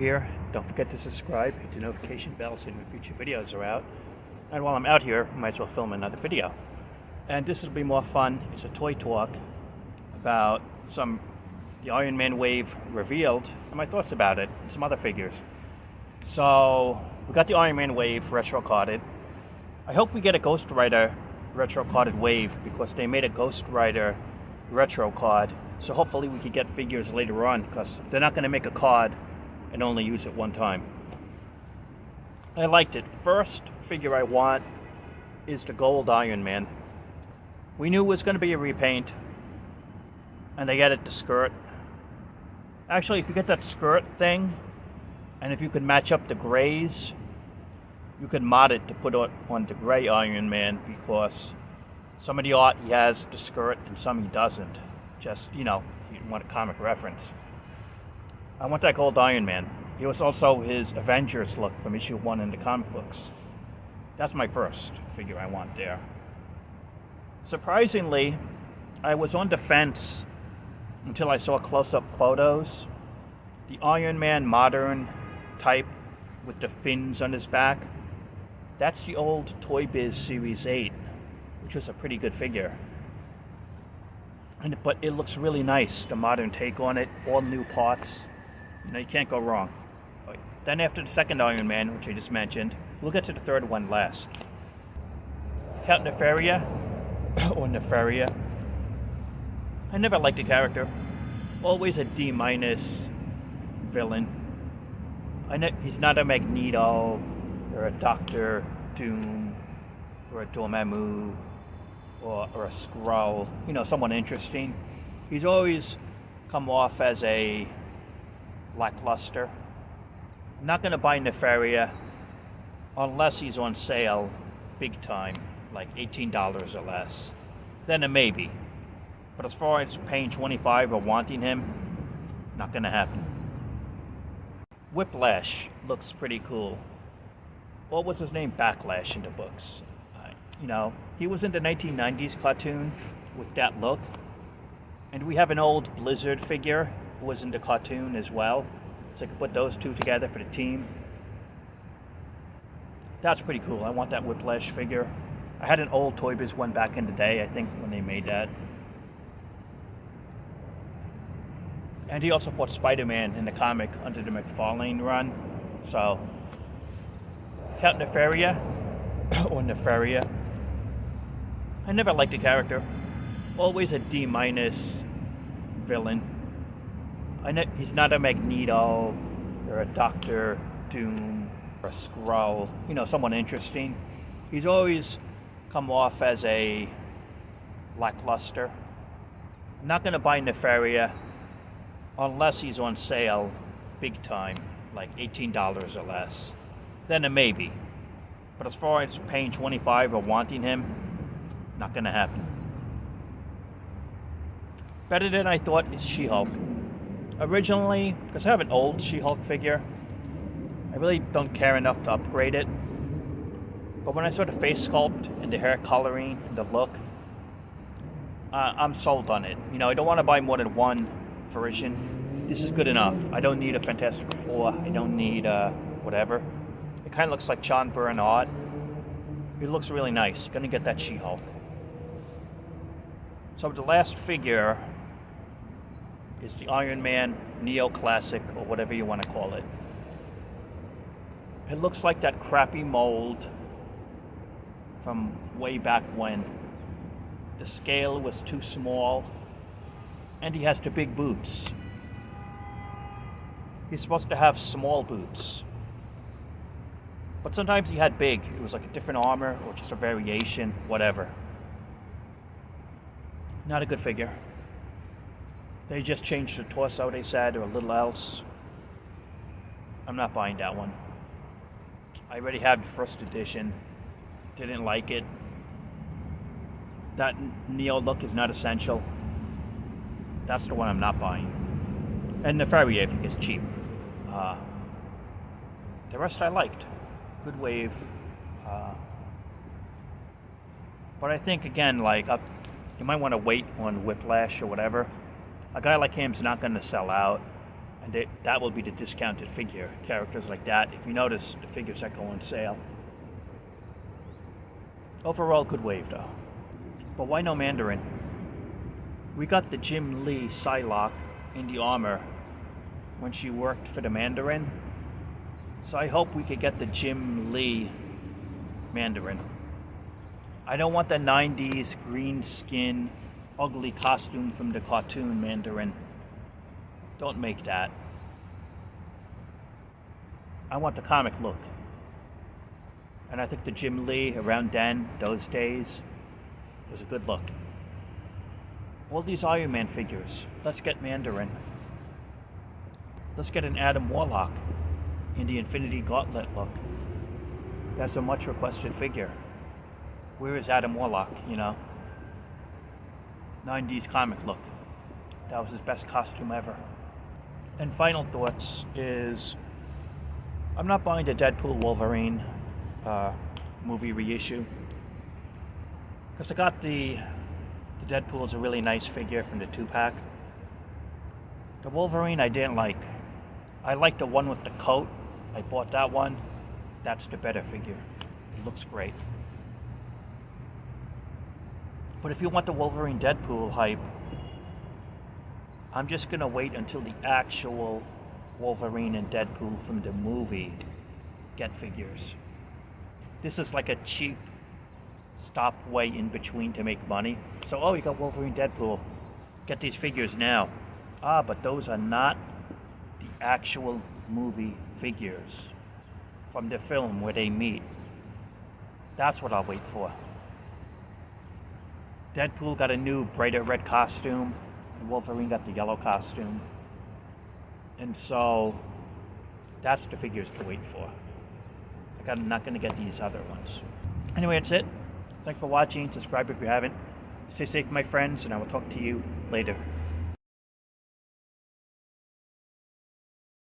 here. Don't forget to subscribe, hit the notification bell so when future videos are out. And while I'm out here, I might as well film another video. And this will be more fun. It's a toy talk about the Iron Man wave revealed and my thoughts about it and some other figures. So we got the Iron Man wave retro carded. I hope we get a Ghost Rider retro carded wave because they made a Ghost Rider retro card. So hopefully we could get figures later on because they're not going to make a card and only use it one time. I liked it. First figure I want is the gold Iron Man. We knew it was going to be a repaint, and they added the skirt. Actually, if you get that skirt thing, and if you could match up the grays, you could mod it to put on the gray Iron Man, because some of the art he has the skirt and some he doesn't. Just, you know, if you want a comic reference. I want that gold Iron Man. It was also his Avengers look from issue 1 in the comic books. That's my first figure I want there. Surprisingly, I was on the fence until I saw close-up photos. The Iron Man modern type with the fins on his back, that's the old Toy Biz Series 8, which was a pretty good figure. But it looks really nice, the modern take on it, all new parts. You know, you can't go wrong. Then after the second Iron Man, which I just mentioned, we'll get to the third one last. Count Nefaria, or Nefaria. I never liked the character. Always a D- villain. He's not a Magneto, or a Doctor Doom, or a Dormammu, or a Skrull, you know, someone interesting. He's always come off as a lackluster. I'm not going to buy Nefaria unless he's on sale big time, like $18 or less. Then a maybe. But as far as paying $25 or wanting him, not going to happen. Whiplash looks pretty cool. What was his name? Backlash in the books. You know, he was in the 1990s cartoon with that look. And we have an old Blizzard figure who was in the cartoon as well. So I could put those two together for the team. That's pretty cool. I want that Whiplash figure. I had an old Toy Biz one back in the day, I think, when they made that. And he also fought Spider-Man in the comic under the McFarlane run. So, Count Nefaria, or Nefaria. I never liked the character. Always a D- villain. He's not a Magneto, or a Doctor Doom, or a Skrull, you know, someone interesting. He's always come off as a lackluster. I'm not going to buy Nefaria unless he's on sale big time, like $18 or less. Then a maybe. But as far as paying $25 or wanting him, not going to happen. Better than I thought is She-Hulk. Originally, because I have an old She-Hulk figure, I really don't care enough to upgrade it. But when I saw the face sculpt and the hair coloring and the look, I'm sold on it. You know, I don't want to buy more than one version. This is good enough. I don't need a Fantastic Four. I don't need whatever. It kind of looks like Sean Byrne art. It looks really nice. Gonna get that She-Hulk. So the last figure is the Iron Man Neo-Classic, or whatever you want to call it. It looks like that crappy mold from way back when. The scale was too small, and he has the big boots. He's supposed to have small boots, but sometimes he had big. It was like a different armor or just a variation, whatever. Not a good figure. They just changed the torso, they said, or a little else. I'm not buying that one. I already have the first edition. Didn't like it. That Neo look is not essential. That's the one I'm not buying. And Nefaria, if it gets cheap. The rest I liked. Good wave. But I think, again, like, you might want to wait on Whiplash or whatever. A guy like him's not going to sell out. And that will be the discounted figure. Characters like that, if you notice, the figures that go on sale. Overall, good wave though. But why no Mandarin? We got the Jim Lee Psylocke in the armor when she worked for the Mandarin. So I hope we could get the Jim Lee Mandarin. I don't want the 90s green skin, ugly costume from the cartoon Mandarin. Don't make that. I want the comic look. And I think the Jim Lee around then, those days, was a good look. All these Iron Man figures. Let's get Mandarin. Let's get an Adam Warlock in the Infinity Gauntlet look. That's a much requested figure. Where is Adam Warlock, you know? 90s comic look. That was his best costume ever. And final thoughts is, I'm not buying the Deadpool Wolverine movie reissue. Because I got the Deadpool is a really nice figure from the 2-pack. The Wolverine I didn't like. I like the one with the coat. I bought that one. That's the better figure. It looks great. But if you want the Wolverine Deadpool hype, I'm just gonna wait until the actual Wolverine and Deadpool from the movie get figures. This is like a cheap stop way in between to make money. So, oh, you got Wolverine Deadpool. Get these figures now. Ah, but those are not the actual movie figures from the film where they meet. That's what I'll wait for. Deadpool got a new brighter red costume, and Wolverine got the yellow costume. And so, that's the figures to wait for. I'm not going to get these other ones. Anyway, that's it. Thanks for watching. Subscribe if you haven't. Stay safe, my friends, and I will talk to you later.